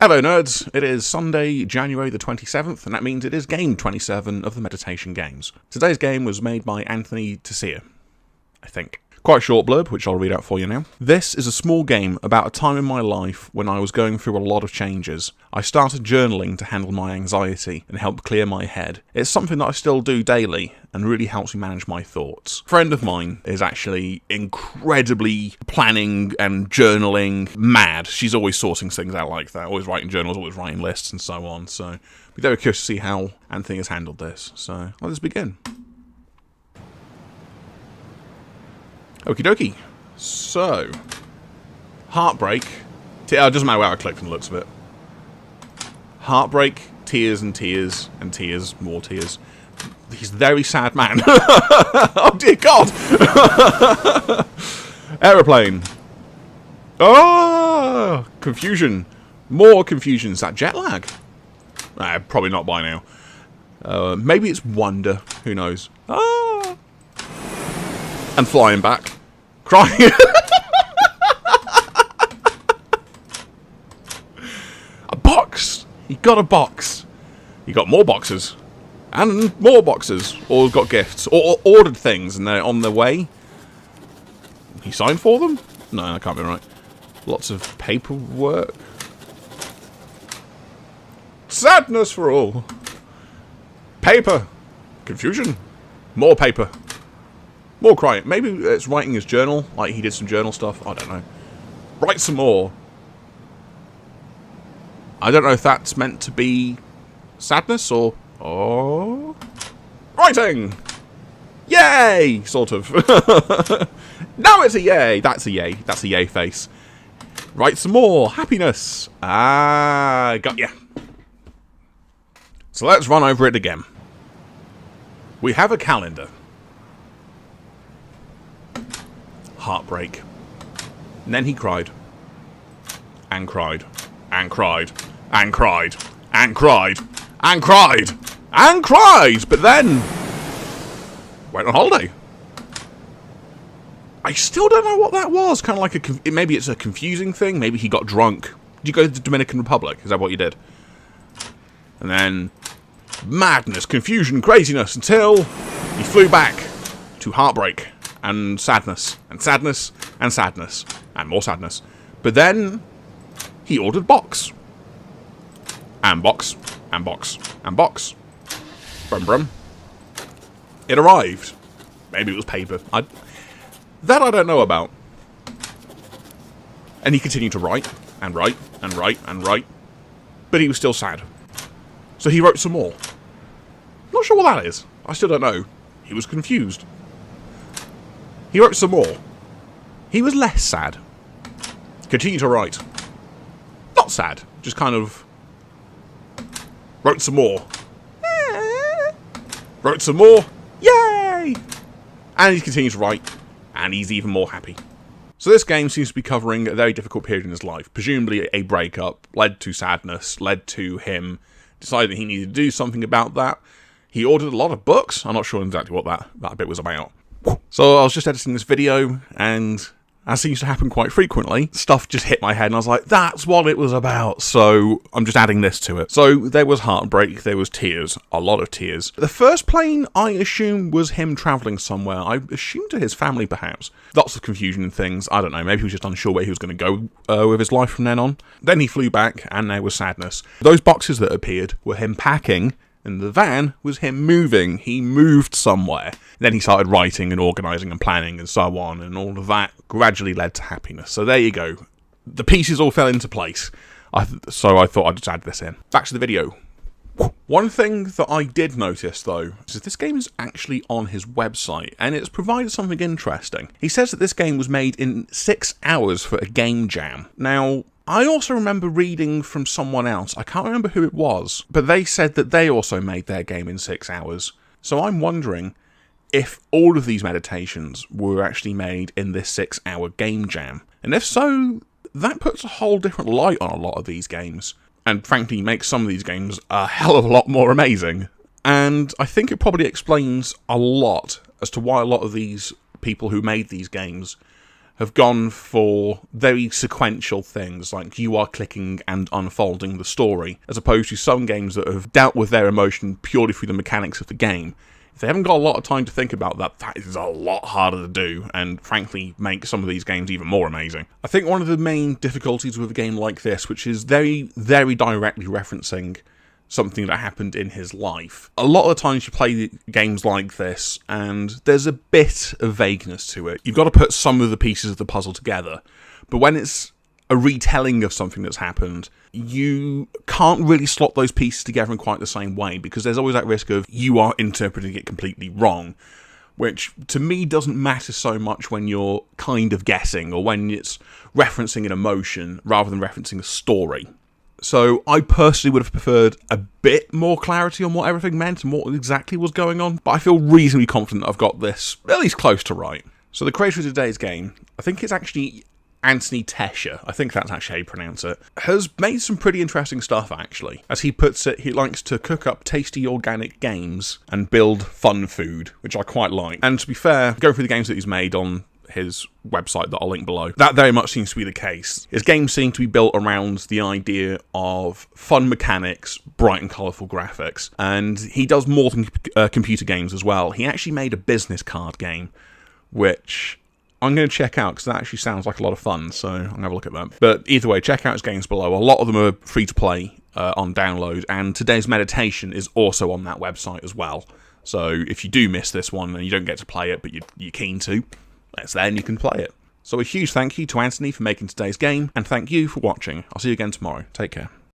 Hello nerds, it is Sunday, January the 27th, and that means it is game 27 of the Meditation Games. Today's game was made by Anthony Tesija, I think. Quite a short blurb, which I'll read out for you now. This is a small game about a time in my life when I was going through a lot of changes. I started journaling to handle my anxiety and help clear my head. It's something that I still do daily and really helps me manage my thoughts. A friend of mine is actually incredibly planning and journaling mad. She's always sorting things out like that, always writing journals, always writing lists and so on. So we're very curious to see how Anthony has handled this. So let's begin. Okie dokie. So, heartbreak. It doesn't matter where I click from the looks of it. Heartbreak, tears and tears and tears, more tears. He's a very sad man. Oh dear God! Aeroplane. Oh, confusion. More confusion. Is that jet lag? Probably not by now. Maybe it's wonder. Who knows? Ah. And flying back. Crying. A box. He got a box. He got more boxes. And more boxes. Or got gifts. Or ordered things and they're on their way. He signed for them? No, that can't be right. Lots of paperwork. Sadness for all. Paper. Confusion. More paper. More crying. Maybe it's writing his journal, like he did some journal stuff. I don't know. Write some more. I don't know if that's meant to be sadness or... Oh... Writing! Yay! Sort of. Now it's a yay! That's a yay. That's a yay face. Write some more. Happiness. Ah, got ya. So let's run over it again. We have a calendar. Heartbreak. And then he cried. And cried. And cried. And cried. And cried. And cried. And cried. But then went on holiday. I still don't know what that was. Kind of like maybe it's a confusing thing. Maybe he got drunk. Did you go to the Dominican Republic? Is that what you did? And then madness, confusion, craziness until he flew back to heartbreak. And sadness, and sadness, and sadness, and more sadness. But then, he ordered box. And box, and box, and box. Brum brum. It arrived. Maybe it was paper. That I don't know about. And he continued to write, and write, and write, and write. But he was still sad. So he wrote some more. Not sure what that is. I still don't know. He was confused. He wrote some more. He was less sad. Continued to write. Not sad. Just kind of... Wrote some more. Wrote some more. Yay! And he's continued to write. And he's even more happy. So this game seems to be covering a very difficult period in his life. Presumably a breakup led to sadness, led to him deciding he needed to do something about that. He ordered a lot of books. I'm not sure exactly what that bit was about. So I was just editing this video, and as seems to happen quite frequently, stuff just hit my head, and I was like, that's what it was about, so I'm just adding this to it. So there was heartbreak, there was tears, a lot of tears. The first plane, I assume, was him travelling somewhere. I assumed to his family, perhaps. Lots of confusion and things, I don't know, maybe he was just unsure where he was going to go with his life from then on. Then he flew back, and there was sadness. Those boxes that appeared were him packing, and the van was him moving. He moved somewhere. Then he started writing and organising and planning and so on, and all of that gradually led to happiness. So there you go. The pieces all fell into place. So I thought I'd just add this in. Back to the video. One thing that I did notice, though, is that this game is actually on his website, and it's provided something interesting. He says that this game was made in 6 hours for a game jam. Now, I also remember reading from someone else, I can't remember who it was, but they said that they also made their game in 6 hours. So I'm wondering if all of these meditations were actually made in this 6-hour game jam. And if so, that puts a whole different light on a lot of these games. And frankly makes some of these games a hell of a lot more amazing. And I think it probably explains a lot as to why a lot of these people who made these games have gone for very sequential things, like you are clicking and unfolding the story, as opposed to some games that have dealt with their emotion purely through the mechanics of the game. If they haven't got a lot of time to think about that, that is a lot harder to do, and frankly make some of these games even more amazing. I think one of the main difficulties with a game like this, which is very, very directly referencing something that happened in his life. A lot of the times you play games like this, and there's a bit of vagueness to it. You've got to put some of the pieces of the puzzle together, but when it's a retelling of something that's happened, you can't really slot those pieces together in quite the same way, because there's always that risk of you are interpreting it completely wrong, which to me doesn't matter so much when you're kind of guessing, or when it's referencing an emotion rather than referencing a story. So I personally would have preferred a bit more clarity on what everything meant and what exactly was going on, but I feel reasonably confident I've got this at least close to right. So the creator of today's game, I think it's actually Anthony Tesija, I think that's actually how you pronounce it, has made some pretty interesting stuff, actually. As he puts it, he likes to cook up tasty organic games and build fun food, which I quite like. And to be fair, going through the games that he's made on his website that I'll link below, that very much seems to be the case. His games seem to be built around the idea of fun mechanics, bright and colourful graphics, and he does more than computer games as well. He actually made a business card game, which I'm going to check out because that actually sounds like a lot of fun, so I'm going to have a look at that. But either way, check out his games below. A lot of them are free to play on download, and today's meditation is also on that website as well. So if you do miss this one and you don't get to play it, but you're keen to, it's there and you can play it. So a huge thank you to Anthony for making today's game, and thank you for watching. I'll see you again tomorrow. Take care.